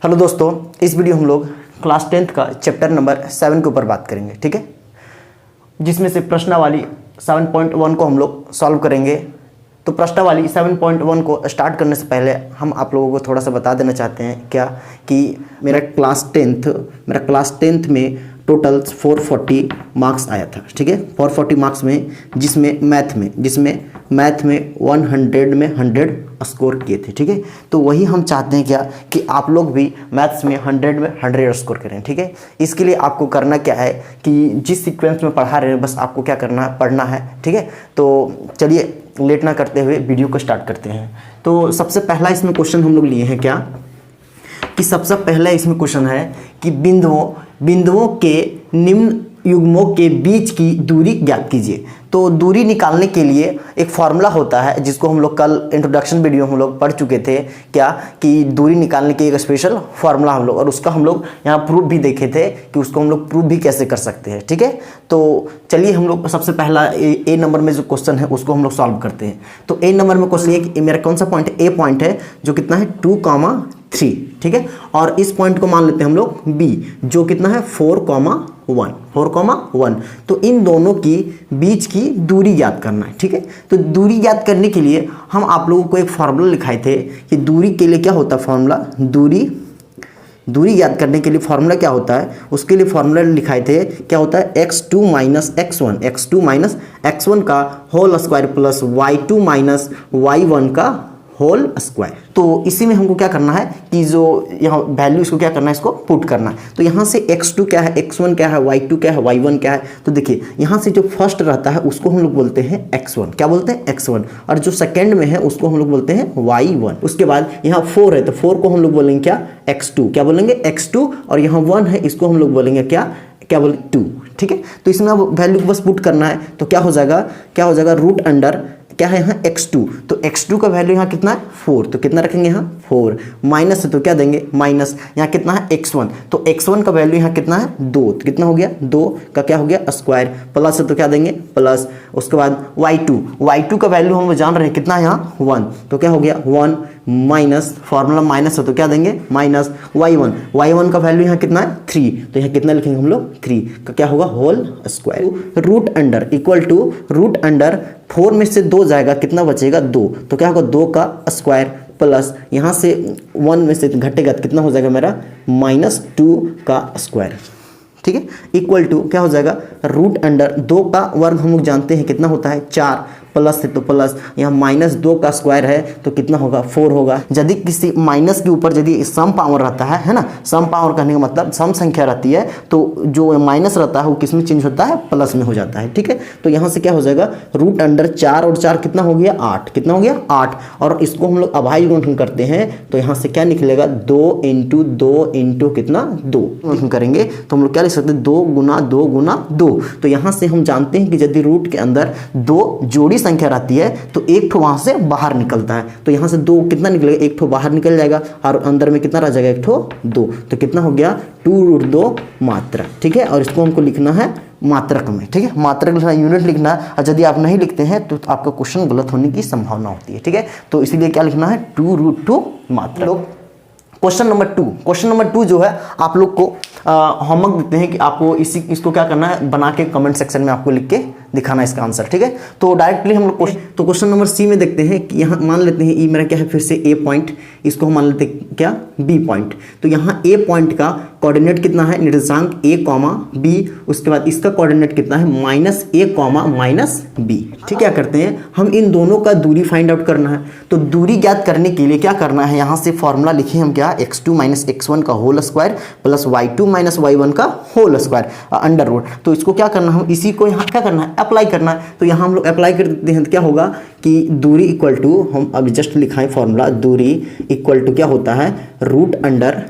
Hello दोस्तों, इस video हम लोग क्लास 10th का चैप्टर नंबर 7 के ऊपर बात करेंगे, ठीक है, जिसमें से प्रश्नावली 7.1 को हम लोग सॉल्व करेंगे। तो प्रश्नावली 7.1 को स्टार्ट करने से पहले हम आप लोगों को थोड़ा सा बता देना चाहते हैं क्या कि मेरा क्लास 10th में टोटल 440 मार्क्स आया था, ठीक है, 440 मार्क्स में जिसमें मैथ में 100 में 100 स्कोर किए थे, ठीक है। तो वही हम चाहते हैं क्या कि आप लोग भी मैथ्स में 100 में 100 स्कोर करें, ठीक है। इसके लिए आपको करना क्या है कि जिस सीक्वेंस में पढ़ा रहे हैं बस आपको क्या करना है, पढ़ना है, ठीक है। तो चलिए लेट ना करते हुए वीडियो को स्टार्ट करते हैं। तो सबसे पहला इसमें क्वेश्चन हम लोग लिए हैं क्या कि सबसे पहला इसमें क्वेश्चन है कि बिंदुओं के निम्न युग्मों के बीच की दूरी ज्ञात कीजिए। तो दूरी निकालने के लिए एक फॉर्मूला होता है जिसको हम लोग कल इंट्रोडक्शन वीडियो हम लोग पढ़ चुके थे क्या कि दूरी निकालने की एक स्पेशल फॉर्मूला हम लोग, और उसका हम लोग यहाँ प्रूफ भी देखे थे कि उसको हम लोग प्रूफ भी कैसे कर सकते हैं, ठीक है। तो चलिए हम लोग सबसे पहला ए नंबर में जो क्वेश्चन है उसको हम लोग सॉल्व करते हैं। तो ए नंबर में क्वेश्चन ये कि मेरा कौन सा पॉइंट है, ए पॉइंट है जो कितना है 2,3, ठीक है। और इस पॉइंट को मान लेते हैं हम लोग बी जो कितना है 4,1। तो इन दोनों की बीच की दूरी ज्ञात करना है, ठीक है। तो दूरी ज्ञात करने के लिए हम आप लोगों को एक फॉर्मूला लिखाए थे कि दूरी के लिए क्या होता है फॉर्मूला, दूरी ज्ञात करने के लिए फॉर्मूला क्या होता है, उसके लिए फॉर्मूला लिखाए थे क्या होता है x2 माइनस x1 का whole square plus y2 minus y1 का होल स्क्वायर। तो इसी में हमको क्या करना है कि जो यहाँ वैल्यू इसको क्या करना है, इसको पुट करना है। तो यहाँ से x2 क्या है, x1 क्या है, y2 क्या है, y1 क्या है। तो देखिए यहाँ से जो फर्स्ट रहता है उसको हम लोग बोलते हैं x1, क्या बोलते हैं x1, और जो सेकंड में है उसको हम लोग बोलते हैं y1। उसके बाद यहाँ 4 है तो 4 को हम लोग बोलेंगे क्या x2, क्या बोलेंगे x2, और यहाँ 1 है इसको हम लोग बोलेंगे क्या बोलेंगे 2, ठीक है। तो इसमें अब वैल्यू को बस पुट करना है। तो क्या हो जाएगा रूट अंडर क्या है यहाँ x2, तो x2 का वैल्यू यहाँ कितना है 4, तो कितना रखेंगे यहाँ 4, माइनस है तो क्या देंगे माइनस, यहाँ कितना है x1, तो x1 का वैल्यू यहाँ कितना है 2, तो कितना हो गया 2 का क्या हो गया स्क्वायर, प्लस है तो क्या देंगे प्लस। उसके बाद y2 का वैल्यू हम जान रहे हैं कितना है यहाँ 1, तो क्या हो गया 1 माइनस, फॉर्मूला माइनस है तो क्या देंगे माइनस y1 का वैल्यू यहाँ कितना है 3, तो यहाँ कितना लिखेंगे हम लोग 3 का क्या होगा whole square. Root under equal to root under 4 में से 2 जाएगा, कितना बचेगा 2, तो क्या होगा 2 का स्क्वायर प्लस यहाँ से 1 में से घटेगा तो कितना हो जाएगा मेरा -2 का स्क्वायर, ठीक है, इक्वल टू क्या हो जाएगा रूट अंडर 2 का वर्ग हम लोग जानते हैं कितना होता है 4, प्लस है तो प्लस, यहाँ -2 का स्क्वायर है तो कितना होगा 4 होगा। यदि किसी माइनस के ऊपर यदि सम पावर रहता है ना, सम पावर करने का मतलब सम संख्या रहती है तो जो माइनस रहता है वो किस में चेंज होता है, प्लस में हो जाता है, ठीक है। तो यहाँ से क्या हो जाएगा रूट अंडर 4 और 4 कितना हो गया 8, कितना हो गया 8, और इसको हम लोग अभाज्य गुणन करते हैं तो यहाँ से क्या निकलेगा 2 इंटू कितना 2 करेंगे तो हम लोग क्या लिख सकते हैं 2 गुना 2। तो यहाँ से हम जानते हैं कि यदि रूट के अंदर 2 जोड़ी संख्या रहती है तो एक ठो वहां से बाहर निकलता है, तो यहाँ से 2 कितना निकलेगा, एक ठो बाहर निकल जाएगा और अंदर में कितना रह जाएगा एक ठो 2, तो कितना हो गया 2√2 मात्रक, ठीक है। और इसको हमको लिखना है मात्रक में, ठीक है, मात्रक लिखना यूनिट लिखना है, और यदि आप नहीं लिखते हैं तो आपका क्वेश्चन गलत होने की संभावना होती है, ठीक है। तो इसीलिए क्या लिखना है 2√2 मात्रक। क्वेश्चन नंबर 2 जो है आप लोग को होमवर्क देते हैं कि आपको इसको क्या करना है, बना के कमेंट सेक्शन में आपको लिख के दिखाना है इसका आंसर, ठीक है। तो डायरेक्टली हम लोग क्वेश्चन नंबर सी में देखते हैं कि यहाँ मान लेते हैं ई मेरा क्या है फिर से ए पॉइंट, इसको हम मान लेते हैं क्या बी पॉइंट। तो यहाँ ए पॉइंट का कोऑर्डिनेट कितना है निर्देशांक a, b, उसके बाद इसका कोऑर्डिनेट कितना है -a, -b, ठीक, क्या करते हैं हम इन दोनों का दूरी फाइंड आउट करना है। तो दूरी ज्ञात करने के लिए क्या करना है, यहाँ से फॉर्मूला लिखे हम क्या x2 माइनस x1 का whole square plus y2 minus y1 का होल स्क्वायर अंडर रूट। तो इसको क्या करना है, हम इसी को यहाँ क्या करना है अप्लाई करना है। तो यहाँ हम लोग अप्लाई कर देते हैं तो क्या होगा कि दूरी इक्वल टू, हम अभी जस्ट लिखाएं फॉर्मूला, दूरी इक्वल टू क्या होता है रूट अंडर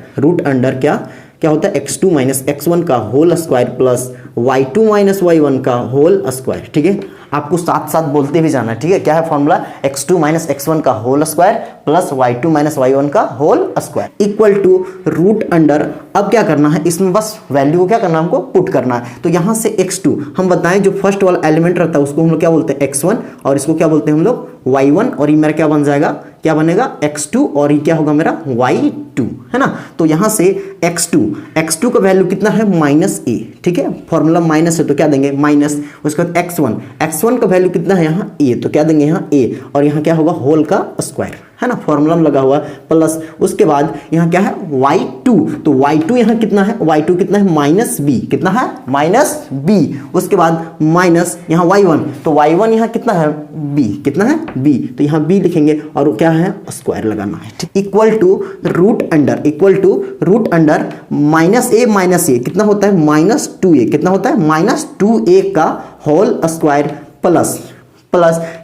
क्या होता है x2 माइनस x1 का whole square plus y2 minus y1 का होल स्क्वायर, ठीक है। आपको साथ साथ बोलते भी जाना है, ठीक है। क्या है फॉर्मूला x2 माइनस x1 का whole square plus y2 minus y1 का whole square equal to root under. अब क्या करना है इसमें बस वैल्यू को क्या करना है हमको पुट करना है। तो यहाँ से x2 हम बताएं जो फर्स्ट वाला एलिमेंट रहता है उसको हम लोग क्या बोलते हैं x1 और इसको क्या बोलते हैं हम लोग y1 और ये मेरा क्या बन जाएगा, क्या बनेगा x2 और ये क्या होगा मेरा y2, है ना। तो यहाँ से x2 का वैल्यू कितना है -a, ठीक है, फॉर्मूला माइनस है तो क्या देंगे माइनस, उसके बाद x1 का वैल्यू कितना है यहाँ a, तो क्या देंगे यहाँ a और यहाँ क्या होगा होल का स्क्वायर, है ना, फॉर्मूला में लगा हुआ प्लस, उसके बाद यहाँ क्या है y2, तो y2 यहाँ कितना है, y2 कितना है -b, कितना है -b, उसके बाद माइनस यहाँ y1, तो y1 यहाँ कितना है b, कितना है b, तो यहाँ b लिखेंगे और क्या है स्क्वायर लगाना है, ठीक, equal to root under -a कितना होता है -2a, कितना होता है -2a का होल स्क्वायर प्लस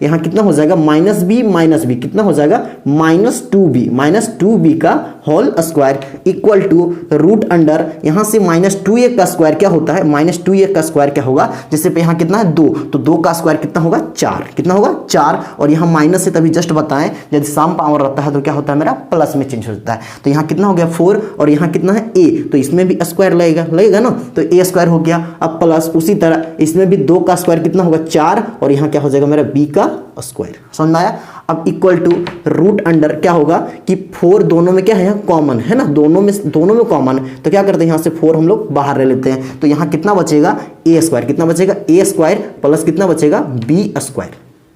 यहाँ कितना हो जाएगा -b कितना हो जाएगा -2b का whole square equal to root under यहाँ से -2a का स्क्वायर क्या होता है, -2a का स्क्वायर क्या होगा, जैसे पे यहाँ कितना है 2, तो 2 का स्क्वायर कितना होगा 4, कितना होगा 4, और यहाँ माइनस से तभी जस्ट बताएं यदि सम पावर रहता है तो क्या होता है मेरा प्लस में चेंज हो जाता है, तो यहाँ कितना हो गया 4 और यहाँ कितना है a, तो इसमें भी स्क्वायर लगेगा ना, तो a स्क्वायर हो गया, अब प्लस उसी तरह इसमें भी 2 का स्क्वायर कितना होगा 4 और यहाँ क्या हो जाएगा मेरा b का स्क्वायर, समझ में आया। अब इक्वल टू रूट अंडर क्या होगा कि 4 दोनों में क्या है यहाँ कॉमन है ना, दोनों में कॉमन, तो क्या करते हैं यहाँ से 4 हम लोग बाहर ले लेते हैं, तो यहाँ कितना बचेगा a स्क्वायर, कितना बचेगा a स्क्वायर प्लस कितना बचेगा b स्क्वायर,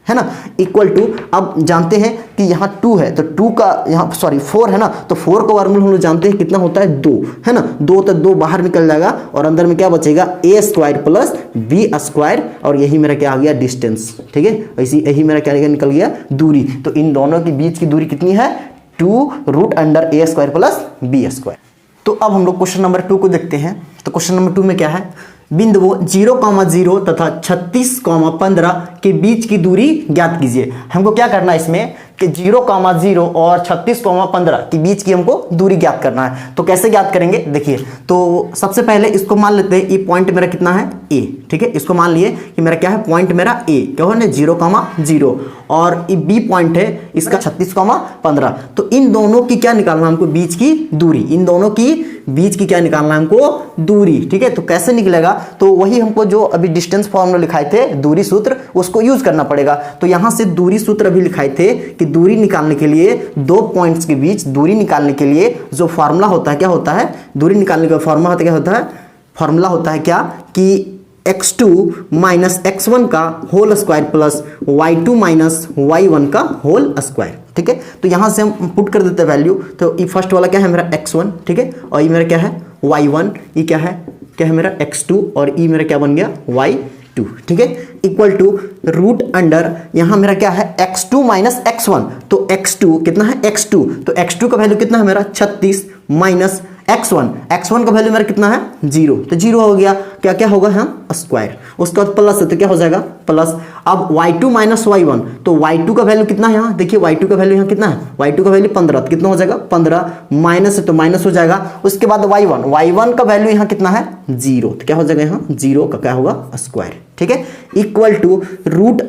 है ना, इक्वल टू, अब जानते हैं कि यहाँ 2 है तो 2 का यहाँ 4 है ना, तो 4 का वर्गमूल हम लोग जानते हैं कितना होता है 2, है ना, 2 तो 2 बाहर निकल जाएगा और अंदर में क्या बचेगा a square plus b square, और यही मेरा क्या आ गया डिस्टेंस, ठीक है, यही मेरा क्या निकल गया दूरी, तो इन दोनों के बीच की दूरी कितनी है 2 root under a square plus b square. तो अब हम लोग क्वेश्चन नंबर 2 को देखते हैं। तो क्वेश्चन नंबर 2 में क्या है, बिंदुओं 0,0 तथा 36,15 के बीच की दूरी ज्ञात कीजिए। हमको क्या करना है इसमें कि 0,0 और 36,15 के बीच की हमको दूरी ज्ञात करना है। तो कैसे ज्ञात करेंगे देखिए, तो सबसे पहले इसको मान लेते हैं, ये पॉइंट मेरा कितना है a, ठीक है, इसको मान लिए कि मेरा क्या है पॉइंट मेरा a, क्या हो ना 0,0 और ये b पॉइंट है इसका 36,15, तो इन दोनों की क्या निकालना हमको बीच की दूरी, इन दोनों की बीच की क्या निकालना है हमको दूरी, ठीक है। तो कैसे निकलेगा, तो वही हमको जो अभी डिस्टेंस फॉर्मूला लिखाए थे दूरी सूत्र उसको यूज करना पड़ेगा। तो यहां से दूरी सूत्र अभी लिखाए थे कि दूरी निकालने के लिए दो पॉइंट्स के बीच दूरी निकालने के लिए जो फॉर्मूला होता है क्या होता है, दूरी निकालने का फॉर्मूला होता है क्या होता है, फॉर्मूला होता है क्या कि x2 माइनस x1 का whole square plus y2 minus y1 का होल स्क्वायर, ठीक है। तो यहां से हम पुट कर देते हैं वैल्यू, तो ये फर्स्ट वाला क्या है मेरा x1, ठीक है, और ये मेरा क्या है y1, ये क्या है मेरा x2 और ये मेरा क्या बन गया y2, ठीक है, इक्वल टू रूट अंडर यहाँ मेरा क्या है x2 माइनस x1, तो x2 कितना है x2, तो x2 का वैल्यू कितना है मेरा 36 माइनस x1 का वैल्यू मेरा कितना है 0, तो 0 हो गया, क्या क्या होगा यहाँ स्क्वायर, उसके बाद प्लस है तो क्या हो जाएगा प्लस। अब y2 माइनस y1, तो y2 का वैल्यू कितना है यहाँ देखिए, y2 का वैल्यू यहाँ कितना है, y2 का वैल्यू 15, तो कितना हो जाएगा 15 माइनस है तो माइनस हो जाएगा। उसके बाद y1 का वैल्यू यहाँ कितना है 0, तो क्या हो जाएगा यहाँ 0 का क्या होगा स्क्वायर, ठीक है, इक्वल टू रूट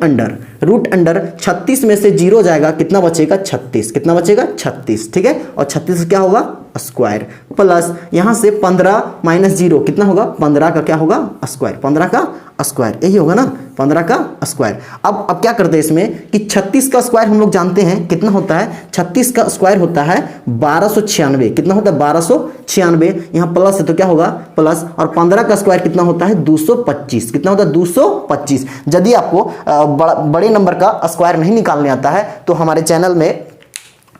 अंडर 36 में से 0 जाएगा, कितना बचेगा 36, कितना बचेगा 36, ठीक है, और 36 क्या होगा स्क्वायर प्लस यहाँ से 15 माइनस 0 कितना होगा 15 का क्या होगा स्क्वायर, 15 का स्क्वायर, यही होगा ना 15 का स्क्वायर। अब क्या करते हैं इसमें कि 36 का स्क्वायर हम लोग जानते हैं कितना होता है, 36 का स्क्वायर होता है 1296, कितना होता है 1296, यहाँ प्लस है तो क्या होगा प्लस, और 15 का स्क्वायर कितना होता है 225, कितना होता है 225। यदि आपको बड़े नंबर का स्क्वायर नहीं निकालने आता है तो हमारे चैनल में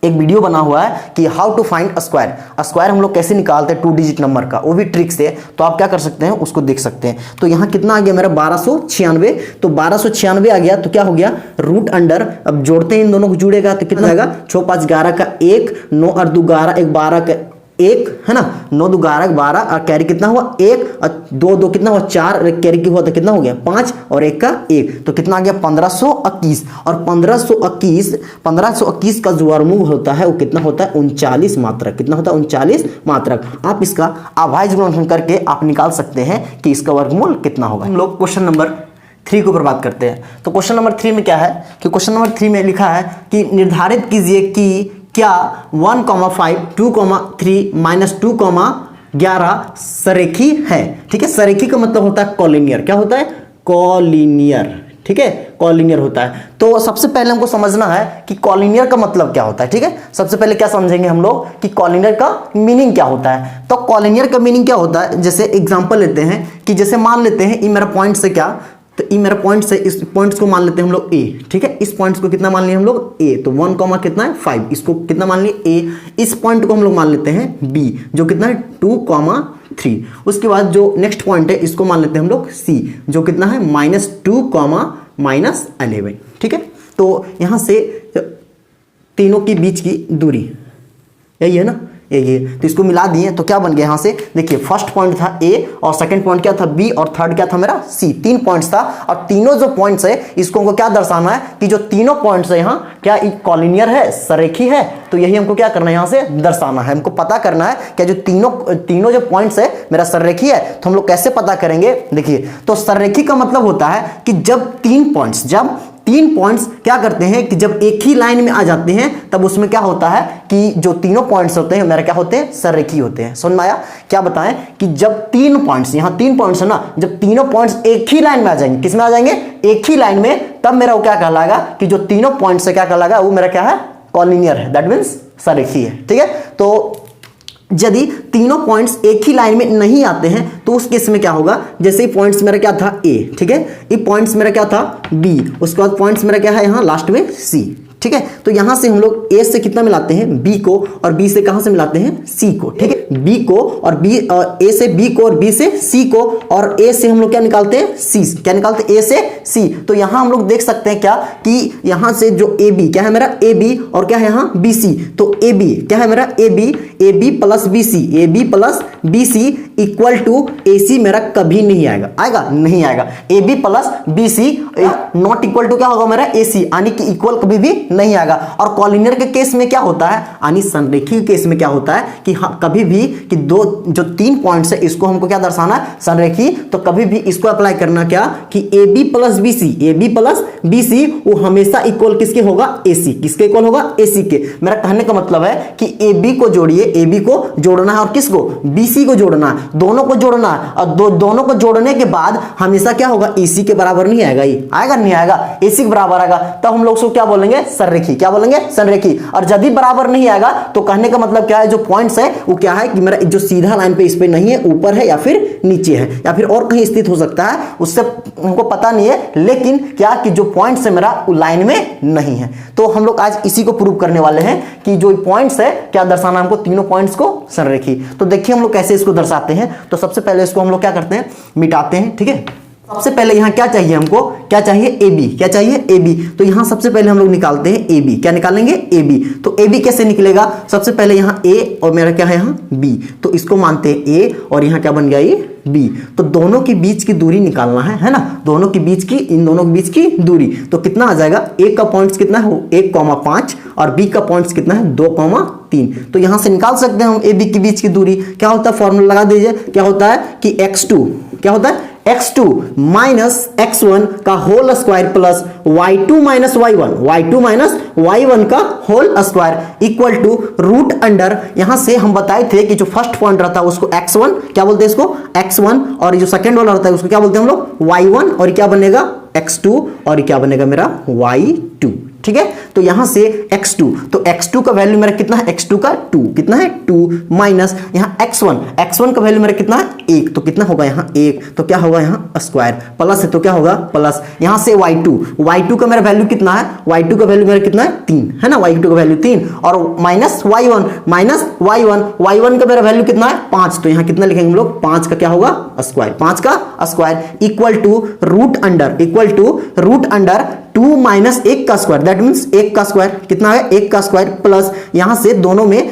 एक वीडियो बना हुआ है कि हाउ टू फाइंड स्क्वायर हम लोग कैसे निकालते हैं 2 डिजिट नंबर का, वो भी ट्रिक से, तो आप क्या कर सकते हैं उसको देख सकते हैं। तो यहाँ कितना आ गया मेरा 1296, तो 1296 आ गया, तो क्या हो गया रूट अंडर, अब जोड़ते हैं इन दोनों को, जुड़ेगा तो कितना आएगा 6 5 11 का 1, 9 और 2 12, 1 12 का 1, है ना, 9 2 11 12, और कैरी कितना हुआ 1, और 2 2 कितना हुआ 4, और कैरी की हुआ तो कितना हो गया 5, और 1 का 1, तो कितना आ गया 1521, और 1521 का जो वर्गमूल होता है वो कितना होता है 39 मात्रक, कितना होता है 39 मात्रक। आप इसका अभाज्य गुणनफल करके आप निकाल सकते हैं कि इसका वर्गमूल कितना होगा। हम लोग क्वेश्चन नंबर 3 के ऊपर बात करते हैं। तो क्वेश्चन नंबर 3 में क्या है कि क्वेश्चन नंबर 3 में लिखा है कि निर्धारित कीजिए कि क्या 1,5 2,3 माइनस 2,11 सरेखी है, ठीक है, सरेखी का मतलब होता है कॉलिनियर, क्या होता है कॉलिनियर, ठीक है, कॉलिनियर होता है। तो सबसे पहले हमको समझना है कि कॉलिनियर का मतलब क्या होता है, ठीक है। सबसे पहले क्या समझेंगे हम लोग कि कॉलिनियर का मीनिंग क्या होता है। तो कॉलिनियर का मीनिंग क्या होता है, जैसे एग्जांपल लेते हैं कि जैसे मान लेते हैं ये मेरा पॉइंट से क्या, तो ये मेरा पॉइंट से इस पॉइंट्स को मान लेते हैं हम लोग ए, ठीक है। इस पॉइंट्स को कितना मान लिए हम लोग ए, तो 1 कॉमा कितना है 5, इसको कितना मान लिए ए। इस पॉइंट को हम लोग मान लेते हैं बी, जो कितना है 2,3। उसके बाद जो नेक्स्ट पॉइंट है इसको मान लेते हैं हम लोग सी, जो कितना है -2,-11, ठीक है। तो यहां से तीनों के बीच की दूरी यही है ना, ये तो इसको मिला दिए तो क्या बन गया, यहां से देखिए फर्स्ट पॉइंट था ए और सेकंड पॉइंट क्या था बी और थर्ड क्या था मेरा सी। 3 पॉइंट्स था और तीनों जो पॉइंट्स है इसको हमको क्या दर्शाना है कि जो तीनों पॉइंट्स है यहाँ क्या कॉलिनियर है, सरेखी है। तो यही हमको क्या करना है, यहाँ से दर्शाना है, हमको पता करना है क्या जो तीनों जो पॉइंट्स है मेरा सररेखी है। तो हम लोग कैसे पता करेंगे, देखिए तो सररेखी का मतलब होता है कि जब तीन पॉइंट्स क्या करते हैं कि जब एक ही लाइन में आ जाते हैं तब उसमें क्या होता है कि जो तीनों पॉइंट्स होते हैं मेरा क्या होते हैं, सररेखी होते हैं। समझ में आया, क्या बताएं कि जब 3 पॉइंट्स, यहां 3 पॉइंट्स है ना, जब तीनों पॉइंट्स एक ही लाइन में आ जाएंगे, किस में आ जाएंगे, एक ही लाइन में, तब मेरा वो क्या कहलाएगा कि जो तीनों पॉइंट्स से क्या कहलाएगा, वो मेरा क्या है, कॉलिनियर है, दैट मीन्स सररेखी है, ठीक है। तो यदि तीनों पॉइंट्स एक ही लाइन में नहीं आते हैं तो उस केस में क्या होगा, जैसे ही पॉइंट्स मेरा क्या था ए, ठीक है, ये पॉइंट्स मेरा क्या था बी, उसके बाद पॉइंट्स मेरा क्या है यहाँ लास्ट में सी, ठीक है। तो यहां से हम लोग ए से कितना मिलाते हैं बी को, और बी से कहां से मिलाते हैं सी को, ठीक है। बी को और बी, ए से बी को और बी से सी को, और ए से हम लोग क्या निकालते हैं सी, क्या निकालते हैं ए से सी। तो यहां हम लोग देख सकते हैं क्या कि यहां से जो ए बी क्या है मेरा ए बी, और क्या है यहाँ बी सी, तो ए बी क्या है मेरा A B plus B C, A B plus B C equal to A C मेरा कभी नहीं आएगा, आएगा नहीं आएगा। A B plus B C not equal to क्या होगा मेरा ए सी, यानी कि इक्वल कभी भी नहीं आएगा। और कॉलिनियर के केस में क्या होता है, यानी संरेखी के केस में क्या होता है कि हाँ, कभी भी कि जो 3 पॉइंट्स है इसको हमको क्या दर्शाना है, संरेखी। तो कभी भी इसको अप्लाई करना क्या कि A B plus B C वो हमेशा इक्वल किसके होगा, ए सी, किसके इक्वल होगा, ए सी के। मेरा कहने का मतलब है कि ए बी को जोड़िए, ए बी को जोड़ना है और किसको, बी सी को जोड़ना है, दोनों को जोड़ना है। और दोनों को जोड़ने के बाद हमेशा क्या होगा, ए सी के बराबर नहीं आएगा, ये आएगा नहीं आएगा, ए सी के बराबर आएगा, तब हम लोग उसको क्या बोलेंगे, संरेखी, क्या बोलेंगे, संरेखी। और यदि बराबर नहीं आएगा तो कहने का मतलब क्या है, जो पॉइंट्स है वो क्या है कि मेरा जो सीधा लाइन पे इस पे नहीं है, ऊपर है या फिर नीचे है या फिर और कहीं स्थित हो सकता है, उससे हमको पता नहीं है, लेकिन क्या कि जो पॉइंट्स है मेरा लाइन में नहीं है। तो हम लोग आज इसी को प्रूव करने वाले हैं कि जो पॉइंट्स है क्या दर्शाना हमको, तीनों पॉइंट्स को संरेखी। तो देखिए हम लोग कैसे इसको दर्शाते हैं। तो सबसे पहले इसको हम लोग क्या करते हैं, मिटाते हैं, ठीक है। सबसे पहले यहां क्या चाहिए हमको, क्या चाहिए ए बी, क्या चाहिए ए बी। तो यहां सबसे पहले हम लोग निकालते हैं ए बी, क्या निकालेंगे ए बी। तो ए बी कैसे निकलेगा, सबसे पहले यहां ए और मेरा क्या है यहाँ बी, तो इसको मानते हैं ए और यहां क्या बन गया ये बी। तो दोनों के बीच की दूरी निकालना है ना, दोनों के बीच की, इन दोनों के बीच की दूरी। तो कितना आ जाएगा, ए का पॉइंट्स कितना है 1,5 और बी का पॉइंट्स कितना है 2,3। तो यहां से निकाल सकते हैं हम ए बी के बीच की दूरी। क्या होता है, फॉर्मूला लगा दीजिए, क्या होता है कि x2 क्या होता है, x2 माइनस x1 का whole square plus y2 minus y1 का whole square equal to root under, यहां से हम बताए थे कि जो फर्स्ट पॉइंट रहता है उसको x1 क्या बोलते हैं, इसको x1, और जो सेकंड वाला रहता है उसको क्या बोलते हैं हम लोग y1, और क्या बनेगा x2, और क्या बनेगा मेरा y2, ठीक है। तो यहां से x2, तो x2 का वैल्यू मेरा कितना है, x2 का 2 कितना है 2 माइनस यहां x1 का वैल्यू मेरा कितना है 1, तो कितना होगा यहाँ 1, तो क्या होगा यहाँ स्क्वायर, प्लस है तो क्या होगा प्लस, यहां से y2 का मेरा वैल्यू कितना है, y2 का वैल्यू मेरा कितना है 3 है ना, y2 का वैल्यू 3, और माइनस y1 का मेरा वैल्यू कितना है 5, तो यहां कितना लिखेंगे हम लोग, 5 का क्या होगा स्क्वायर, 5 का square equal to root under 2 minus 1 का स्क्वायर, दैट मीन्स 1 का स्क्वायर कितना है 1 का स्क्वायर, प्लस यहां से दोनों में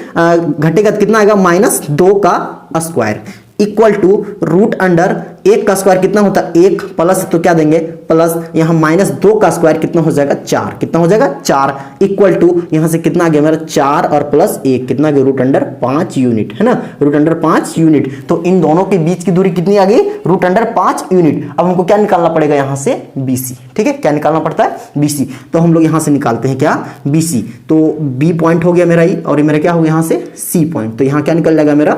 घटेगा कितना आएगा -2 का square equal to root under 1 का स्क्वायर कितना होता है 1, प्लस तो क्या देंगे प्लस यहां -2 का स्क्वायर कितना हो जाएगा 4, कितना हो जाएगा 4 इक्वल टू यहां से कितना आ गया मेरा 4 और प्लस 1 कितना गया रूट अंडर 5 यूनिट है ना, रूट अंडर 5 यूनिट। तो इन दोनों के बीच की दूरी कितनी आ गई, रूट अंडर 5 यूनिट। अब हमको क्या निकालना पड़ेगा यहां से BC, ठीक है, क्या निकालना पड़ता है BC। तो हम लोग यहां से निकालते हैं क्या BC, तो B पॉइंट हो गया मेरा ये, और ये मेरा क्या हो गया यहां से C पॉइंट, तो यहां क्या निकल जाएगा मेरा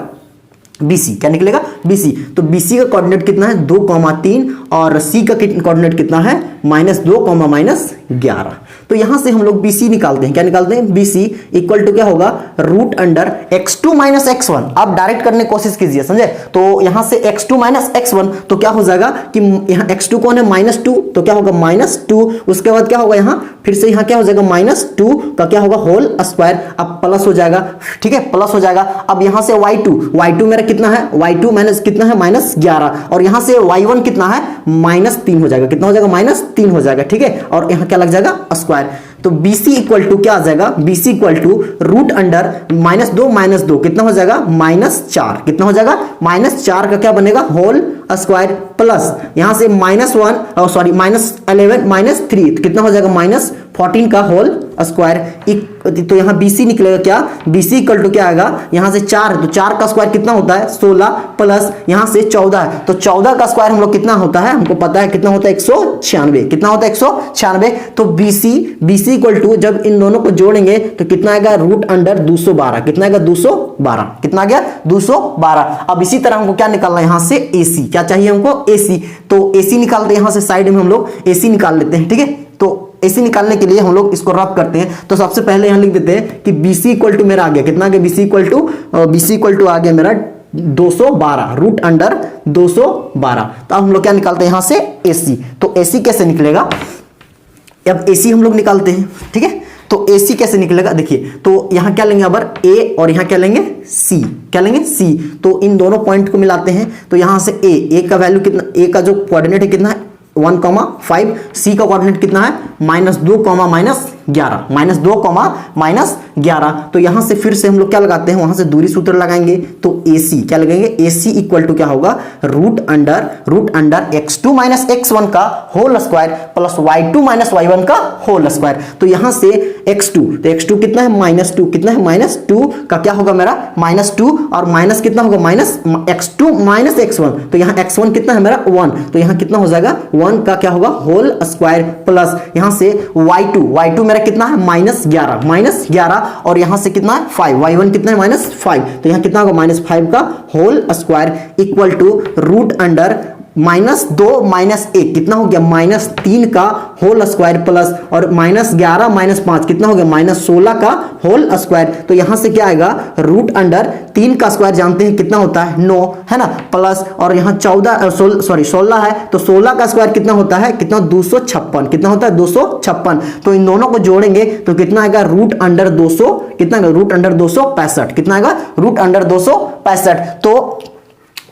BC, क्या निकलेगा BC। तो BC का कोऑर्डिनेट कितना है 2,3 और सी का कोऑर्डिनेट कितना है -2, -11। तो यहां से हम लोग BC निकालते हैं। क्या निकालते हैं? BC इक्वल टू क्या होगा? Root under x2 - x1। आप डायरेक्ट करने की कोशिश कीजिए, समझे? तो यहां से x2 - x1 तो क्या हो जाएगा कि यहां x2 कौन है? -2, तो क्या होगा? -2। उसके बाद क्या होगा? यहां फिर से यहां क्या हो जाएगा? -2 का क्या होगा? Whole square. अब प्लस हो जाएगा, ठीक है, प्लस हो जाएगा। अब यहां से y2 मेरा कितना है? y2 माइनस कितना है? -11। और यहां से y1 कितना है? -3 हो जाएगा। कितना हो जाएगा? -3 हो जाएगा, ठीक है। और यहां क्या लग जाएगा? स्क्वायर। तो BC इक्वल टू क्या आ जाएगा? BC equal to root under -2 कितना हो जाएगा? -4। कितना हो जाएगा? -4 का क्या बनेगा? होल स्क्वायर प्लस यहां से -1 सॉरी -11 -3 कितना हो जाएगा? -14 का होल स्क्वायर। तो यहां BC निकलेगा क्या? BC इक्वल टू क्या आएगा? यहां से 4 है तो 4 का स्क्वायर कितना होता है? 16 प्लस यहां से 14 है तो 14 का स्क्वायर हम लोग कितना होता है? हमको पता है कितना होता है? 196। कितना होता है? 196। तो BC इक्वल टू जब इन दोनों को जोड़ेंगे तो कितना आएगा? Root under 212। कितना आएगा? 212। कितना आ गया? 212। अब इसी तरह हमको क्या निकालना है? यहां से AC। क्या चाहिए हमको? AC। तो AC निकालते हैं, यहां से साइड में हम लोग AC निकाल लेते हैं, ठीक है। तो AC निकालने के लिए हम लोग इसको रफ करते हैं। तो सबसे पहले यहां लिख देते हैं कि BC इक्वल टू मेरा आ गया कितना? आ गया? BC इक्वल टू आ गया मेरा 212, रूट अंडर 212। तो अब हम लोग क्या निकालते हैं? यहां से AC। तो AC कैसे निकलेगा? अब AC हम लोग निकालते हैं, ठीक है। तो AC कैसे निकलेगा? देखिए, तो यहां क्या लेंगे? अब A और यहां क्या लेंगे? C। क्या लेंगे? C। तो इन दोनों पॉइंट को मिलाते हैं। तो यहां से A का वैल्यू कितना? A का जो कोऑर्डिनेट है कितना है? 1,5। C का कोऑर्डिनेट कितना है? -2, -11। तो यहां से फिर से हम लोग क्या लगाते हैं? वहां से दूरी सूत्र लगाएंगे। तो AC क्या लगेंगे? AC इक्वल टू क्या होगा? रूट अंडर x2 - x1 का whole square plus y2 - y1 का होल स्क्वायर। तो यहां से x2, तो x2 कितना है? -2। कितना है? -2 का क्या होगा मेरा? -2 और माइनस कितना होगा? -x2 - x1। तो यहां x1 कितना है मेरा? 1। तो यहां कितना हो जाएगा? 1 का क्या होगा? होल स्क्वायर प्लस यहां से y2 मेरा कितना है? -11 और यहां से कितना है? 5। y1 कितना है? -5। तो यहां कितना होगा? -5 का whole square equal to root under -2 - 1 कितना हो गया? -3 का होल स्क्वायर प्लस और -11 - 5 कितना हो गया? -16 का होल स्क्वायर। तो यहां से क्या आएगा? रूट अंडर 3 का स्क्वायर जानते हैं कितना होता है? 9 है ना, प्लस और यहां 16 है तो 16 का स्क्वायर कितना होता है? कितना? 256। कितना होता है? 256। तो इन दोनों को जोड़ेंगे तो कितना आएगा? Root under 200। कितना? Root under 265। कितना आएगा? Root under 265। तो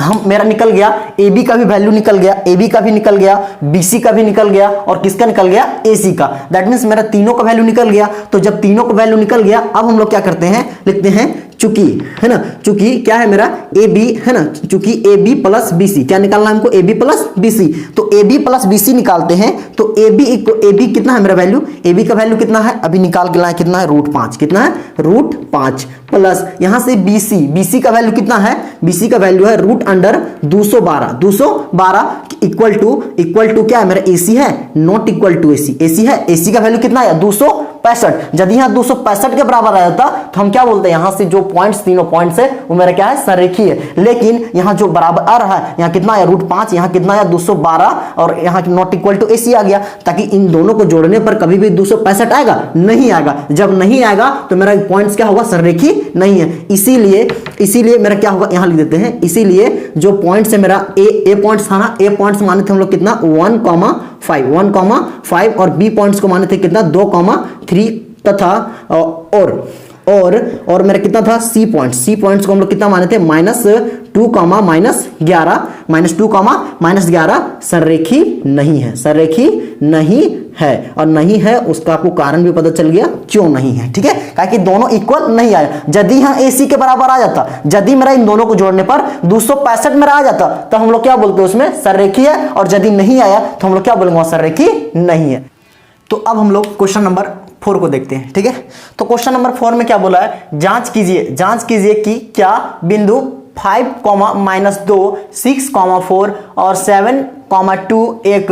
हम मेरा निकल गया AB का भी वैल्यू निकल गया, AB का भी निकल गया, BC का भी निकल गया और किसका निकल गया? AC का। दैट मीन्स मेरा तीनों का वैल्यू निकल गया। तो जब तीनों का वैल्यू निकल गया अब हम लोग क्या करते हैं? लिखते हैं चूंकि, है ना, चूंकि क्या है मेरा? AB है ना, चूंकि AB प्लस BC। क्या निकालना है हमको? AB plus BC। तो AB प्लस BC निकालते हैं तो AB कितना है मेरा वैल्यू? AB का वैल्यू कितना है? अभी निकाल के लाए, कितना है? √5। कितना है? √5 प्लस यहां से BC का वैल्यू कितना है? BC का वैल्यू है रूट अंडर 212 इक्वल टू क्या है मेरा? AC है, नॉट इक्वल टू AC है। AC का वैल्यू कितना है? 265। यदि यहां 265 के बराबर आ जाता तो हम क्या बोलते हैं? यहां से जो पॉइंट्स, तीनों पॉइंट्स है वो मेरा क्या है? संरेखीय है। लेकिन यहां जो बराबर आ रहा है, यहां कितना है? √5, यहां कितना है? 212 और यहां नॉट इक्वल टू AC आ गया, ताकि इन दोनों को जोड़ने पर कभी भी 265 आएगा? नहीं आएगा। जब नहीं आएगा तो मेरा पॉइंट्स क्या होगा? संरेखीय नहीं है। इसीलिए मेरा क्या होगा? यहां लिख देते हैं। इसीलिए जो पॉइंट्स है मेरा ए पॉइंट्स था ना, ए पॉइंट्स माने थे हम लोग कितना? 1,5 और B पॉइंट्स को माने थे कितना? 2,3 तथा और मेरा कितना था? C पॉइंट्स को हम लोग कितना माने थे? -2, -11 संरेखी नहीं है। और नहीं है उसका आपको कारण भी पता चल गया क्यों नहीं है, ठीक है। क्योंकि दोनों इक्वल नहीं आया। यदि यहां AC के बराबर आ जाता, यदि मेरा इन दोनों को जोड़ने पर 265 मेरा आ जाता तो हम लोग क्या बोलते हैं? उसमें संरेखी है। और यदि नहीं आया तो हम लोग क्या बोलेंगे? संरेखी नहीं है। तो अब हम लोग क्वेश्चन नंबर 4 को देखते हैं, ठीक है। तो क्वेश्चन नंबर 4 में क्या बोला है? जांच कीजिए कि क्या बिंदु 5, -2, 6, 4 और 7 2 एक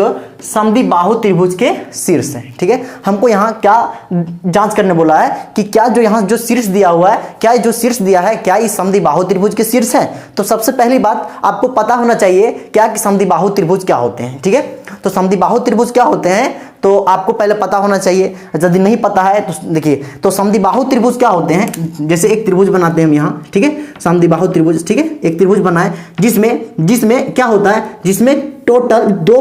समद्विबाहु त्रिभुज के शीर्ष है। ठीक है, हमको यहाँ क्या जांच करने बोला है कि क्या जो यहाँ जो शीर्ष दिया हुआ है, क्या जो शीर्ष दिया है क्या इस समद्विबाहु त्रिभुज के शीर्ष है। तो सबसे पहली बात आपको पता होना चाहिए क्या कि समद्विबाहु त्रिभुज क्या होते हैं। ठीक है, तो समद्विबाहु त्रिभुज क्या होते हैं तो आपको पहले पता होना चाहिए। यदि नहीं पता है तो देखिए, तो समद्विबाहु त्रिभुज क्या होते हैं, जैसे एक त्रिभुज बनाते हैं हम यहाँ। ठीक है, समद्विबाहु त्रिभुज, ठीक है, एक त्रिभुज बनाए जिसमें क्या होता है, जिसमें टोटल दो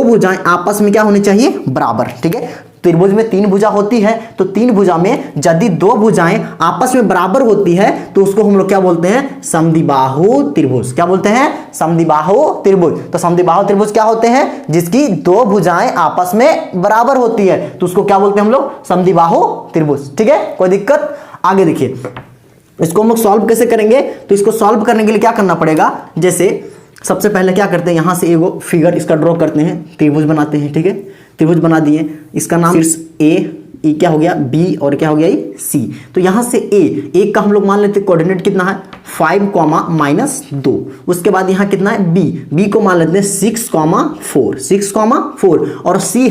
भुजाएं आपस में क्या होनी चाहिए, बराबर। ठीक है, त्रिभुज में 3 भुजा होती है, तो 3 भुजा में यदि 2 भुजाएं आपस में बराबर होती है तो उसको हम लोग क्या बोलते हैं, समद्विबाहु त्रिभुज। क्या बोलते हैं, समद्विबाहु त्रिभुज। तो समद्विबाहु त्रिभुज क्या होते हैं, जिसकी 2 भुजाएं आपस में बराबर होती है तो उसको क्या बोलते हैं हम लोग, समद्विबाहु त्रिभुज। ठीक है, कोई दिक्कत। आगे देखिए, इसको हम लोग सॉल्व कैसे करेंगे, तो इसको सॉल्व करने के लिए क्या करना पड़ेगा, जैसे सबसे पहले क्या करते हैं, यहां से एगो फिगर इसका ड्रॉ करते हैं, त्रिभुज बनाते हैं। ठीक है, त्रिभुज बना दिए, इसका नाम शीर्ष ए क्या हो गया, बी, और क्या हो गया ये सी। तो यहां से ए का हम लोग मान लेते हैं कोऑर्डिनेट कितना है 5,-2। उसके बाद यहाँ कितना है बी को मान लेते हैं 6,4 और सी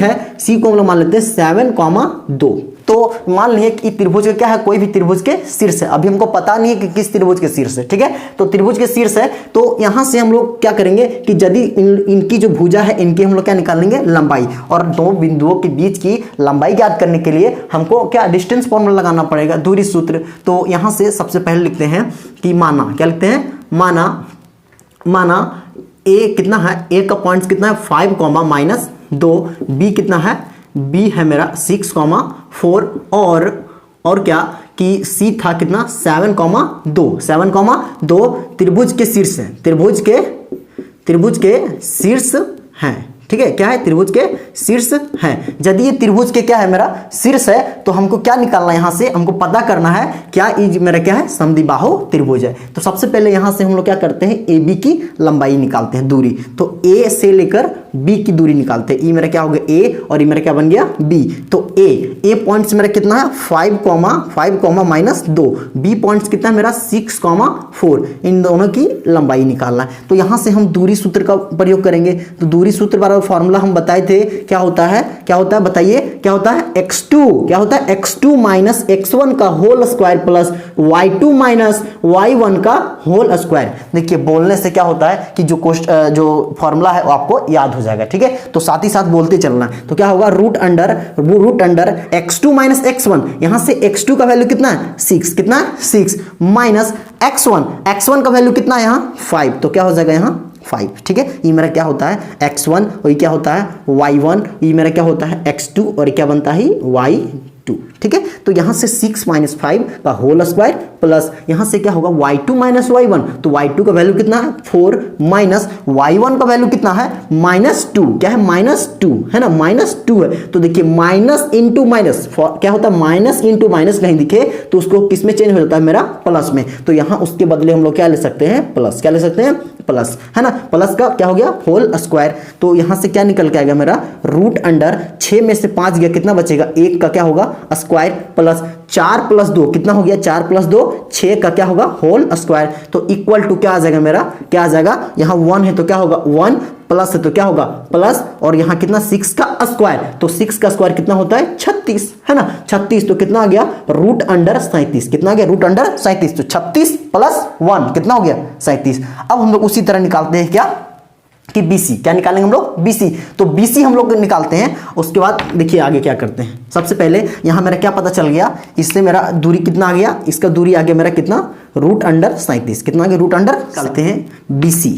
को हम लोग मान लेते हैं 7,2। तो मान लिए कि त्रिभुज का क्या है, कोई भी त्रिभुज के शीर्ष है। अभी हमको पता नहीं है कि किस त्रिभुज के शीर्ष है। ठीक है, तो त्रिभुज के शीर्ष है, तो यहां से हम लोग क्या करेंगे कि यदि इनकी जो भुजा है इनकी हम लोग क्या निकालेंगे, लंबाई, और 2 बिंदुओं के बीच की लंबाई ज्ञात करने के लिए हमको क्या डिस्टेंस फॉर्मूला लगाना पड़ेगा, दूरी सूत्र। तो यहां से सबसे पहले लिखते हैं कि माना, क्या लिखते हैं, माना ए कितना है, ए का पॉइंट कितना है 5,-2, बी कितना है, बी है मेरा 6,4 और क्या कि सी था कितना 7,2 त्रिभुज के शीर्ष है, त्रिभुज के शीर्ष हैं। ठीक है, क्या है, त्रिभुज के शीर्ष है। यदि ये त्रिभुज के क्या है, मेरा शीर्ष है, तो हमको क्या निकालना है, यहां से हमको पता करना है क्या ये मेरा क्या है, समद्विबाहु त्रिभुज है। तो सबसे पहले यहां से हम लोग क्या करते हैं, ए बी की लंबाई निकालते हैं, दूरी। तो ए से लेकर बी की दूरी निकालते हैं। ये मेरा क्या हो गया ए, और ये मेरा क्या बन गया बी। तो ए पॉइंट्स मेरा कितना है 5,-2, बी पॉइंट्स कितना है मेरा 6,4। इन दोनों की लंबाई निकालना है। तो यहां से हम दूरी सूत्र का प्रयोग करेंगे। तो दूरी सूत्र वाला फॉर्मूला हम बताए थे, क्या होता है बताइए, क्या होता है, x2 माइनस x1 का whole square plus y2 minus y1 का होल स्क्वायर। देखिए, बोलने से क्या होता है कि जो फॉर्मूला है वो आपको याद हो जाएगा। ठीक है, तो साथ ही साथ बोलते चलना। तो क्या होगा, root under x2 minus x1, यहां से x2 का वैल्यू कितना है 6, कितना है 6 माइनस x1 का वैल्यू कितना है यहाँ 5, तो क्या हो जाएगा यहाँ 5। ठीक है, ये मेरा क्या होता है x1 और ये क्या होता है y1, ये मेरा क्या होता है x2 और क्या बनता है y2। ठीक है, तो यहां से 6 माइनस 5 का होल स्क्वायर प्लस यहां से क्या होगा y2 माइनस y1, तो y2 का वैल्यू कितना है 4 माइनस y1 का वैल्यू कितना है -2, क्या है -2 है ना, -2 है। तो देखिए माइनस इंटू माइनस क्या होता है, माइनस इंटू माइनस कहीं दिखे तो उसको किस में चेंज हो जाता है, मेरा प्लस में। तो यहां उसके बदले हम लोग क्या ले सकते हैं, प्लस, क्या ले सकते हैं, प्लस, है ना। प्लस का क्या हो गया होल स्क्वायर। तो यहां से क्या निकल के आएगा मेरा रूट अंडर 6 में से 5 गया, कितना बचेगा 1 का क्या होगा स्क्वायर प्लस 4 + 2 कितना हो गया 4 + 2 6 का क्या होगा होल स्क्वायर। तो इक्वल टू क्या आ जाएगा मेरा, क्या आ जाएगा, यहां 1 है तो क्या होगा 1 प्लस है तो क्या होगा प्लस, और यहां कितना 6 का स्क्वायर, तो 6 का स्क्वायर कितना होता है 36, है ना 36। तो कितना आ गया रूट अंडर 37, कितना आ गया रूट अंडर 37। तो 36 + 1 कितना हो गया 37। अब हम लोग उसी तरह निकालते हैं क्या कि BC, क्या निकालेंगे हम लोग BC। तो BC हम लोग निकालते हैं। उसके बाद देखिए आगे क्या करते हैं, सबसे पहले यहां मेरा क्या पता चल गया, इससे मेरा दूरी कितना आ गया, इसका दूरी आ गया मेरा कितना रूट अंडर 37, कितना आ गया रूट अंडर, निकालते हैं BC,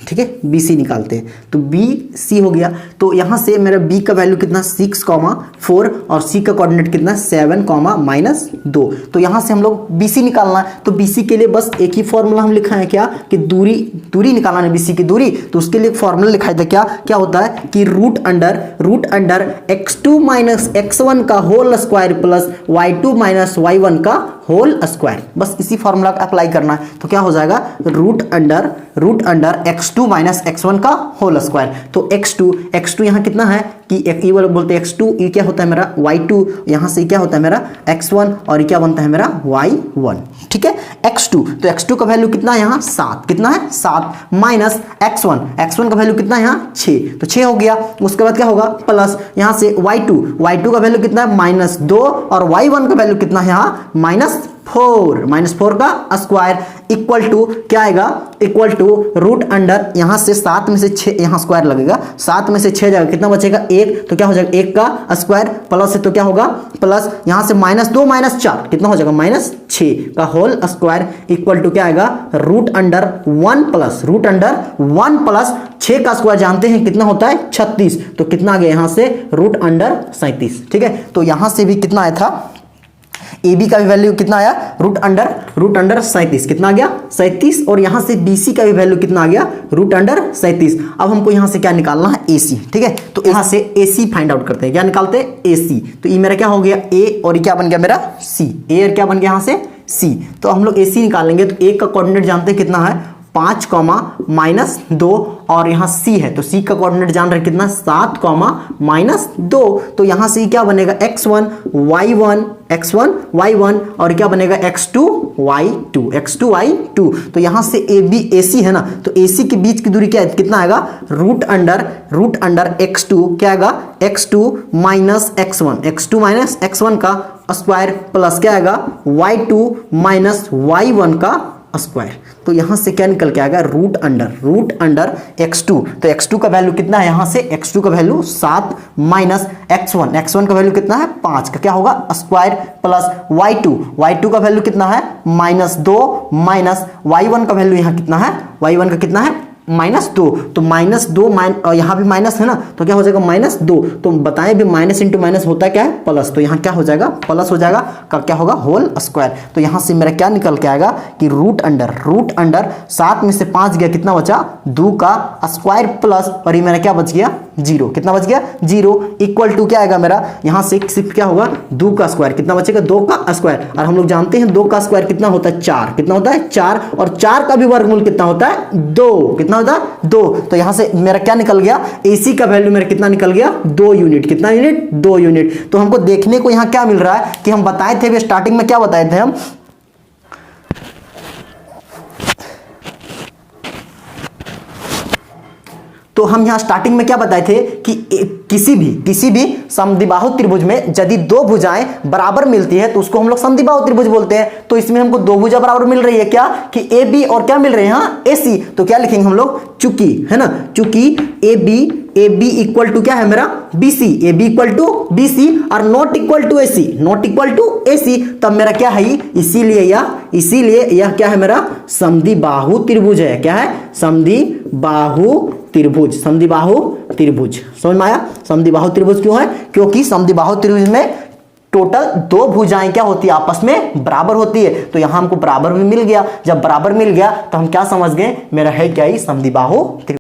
ठीक है BC निकालते हैं। तो BC हो गया। तो यहां से मेरा B का वैल्यू कितना 6,4 और C का कोऑर्डिनेट कितना 7, -2। तो यहां से हम लोग BC निकालना है। तो BC के लिए बस एक ही फॉर्मूला हम लिखा है क्या कि दूरी निकालना है BC की दूरी। तो उसके लिए फॉर्मूला लिखा था क्या होता है कि root under x2 minus x1 का whole square plus y2 minus y1 का होल स्क्वायर। बस इसी फॉर्मूला का अप्लाई करना है। तो क्या हो जाएगा root under x2 minus x1 का होल स्क्वायर। तो x2 यहाँ कितना है कि एक ये बोलते हैं x2, ये क्या होता है मेरा y2, यहाँ से क्या होता है मेरा x1 और ये क्या बनता है मेरा y1, ठीक है। x2, तो x2 का वैल्यू कितना है यहाँ 7, कितना है 7 माइनस x1 का वैल्यू कितना है यहाँ 6, तो 6 हो गया। उसके बाद क्या होगा प्लस यहाँ से y2 का वैल्यू कितना है -2 और y1 का वैल्यू कितना है यहाँ -4 का स्क्वायर इक्वल टू क्या आएगा, इक्वल टू रूट अंडर यहाँ से 7 में से 6 यहाँ स्क्वायर लगेगा, 7 में से 6 जाएगा, कितना बचेगा 1, तो क्या हो जाएगा 1 का स्क्वायर प्लस है तो क्या होगा प्लस यहाँ से -2 -4 कितना हो जाएगा -6 का होल स्क्वायर इक्वल टू क्या आएगा रूट अंडर 1 प्लस 6 का स्क्वायर जानते हैं कितना होता है 36, तो कितना आ गया यहाँ से रूट अंडर 37, ठीक है। तो यहाँ से भी कितना आया था ए बी का भी वैल्यू कितना आया रूट अंडर 37, कितना आ गया 37, और यहां से बी सी का भी वैल्यू कितना आ गया रूट अंडर 37। अब हमको यहां से क्या निकालना है ए सी, ठीक है। तो यहां से ए सी फाइंड आउट करते हैं, क्या निकालते हैं ए सी, तो ये मेरा क्या हो गया ए और ये क्या बन गया मेरा सी, ए और क्या बन गया यहां से सी। तो हम लोग ए सी निकालेंगे तो ए का कोऑर्डिनेट जानते हैं कितना है 5, -2 और यहाँ C है तो C का कोऑर्डिनेट जान रहे कितना 7, -2, तो यहाँ से क्या बनेगा x1 y1 और क्या बनेगा x2 y2, तो यहाँ से AC है ना, तो AC के बीच की दूरी क्या है कितना आएगा रूट अंडर x2 क्या आएगा x2 -x1 का स्क्वायर प्लस क्या आएगा y2 y1 का स्क्वायर। तो यहां से क्या निकल के आएगा रूट अंडर x2, तो x2 का वैल्यू कितना है यहां से x2 का वैल्यू 7 माइनस x1 का वैल्यू कितना है 5 का क्या होगा स्क्वायर प्लस y2 का वैल्यू कितना है -2 माइनस y1 का वैल्यू यहां कितना है y1 का कितना है -2, तो -2 यहाँ भी माइनस है ना तो क्या हो जाएगा -2, तो बताएं भी माइनस इंटू माइनस होता है क्या है प्लस, तो यहाँ क्या हो जाएगा प्लस हो जाएगा का क्या होगा होल स्क्वायर। तो यहाँ से मेरा क्या निकल के आएगा कि रूट अंडर 7 में से 5 गया कितना बचा 2 का स्क्वायर प्लस और ये मेरा क्या बच गया 0, कितना बच गया 0 इक्वल टू क्या आएगा मेरा यहाँ से सिर्फ क्या होगा 2 का स्क्वायर कितना बचेगा 2 का स्क्वायर, और हम लोग जानते हैं 2 का स्क्वायर कितना होता है 4, कितना होता है 4, और 4 का भी वर्गमूल कितना होता है 2, कितना होता है 2, तो यहाँ से मेरा क्या निकल गया AC का वैल्यू मेरा कितना निकल गया 2 यूनिट, कितना यूनिट 2 यूनिट। तो हमको देखने को यहाँ क्या मिल रहा है कि हम बताए थे स्टार्टिंग में क्या बताए थे हम तो हम यहां स्टार्टिंग में क्या बताए थे कि किसी भी समद्विबाहु त्रिभुज में यदि दो भुजाएं बराबर मिलती है तो उसको हम लोग समद्विबाहु त्रिभुज बोलते हैं। तो इसमें हमको दो भुजा बराबर मिल रही है क्या कि ए बी और क्या मिल रहे हैं यहाँ ए सी, तो क्या लिखेंगे हम लोग चूंकि है ना, चूंकि ए बी इक्वल टू क्या है मेरा B C, A B equal to B C और not equal to A C, तब मेरा क्या है इसीलिए यह क्या है मेरा समद्विबाहु त्रिभुज है, क्या है समद्विबाहु त्रिभुज समझ में आया। समद्विबाहु त्रिभुज क्यों है, क्योंकि समद्विबाहु त्रिभुज में टोटल दो भुजाएं क्या होती है आपस में बराबर होती है, तो यहां हमको बराबर भी मिल गया। जब बराबर मिल गया तो हम क्या समझ गए मेरा है क्या ही समद्विबाहु त्रिभुज।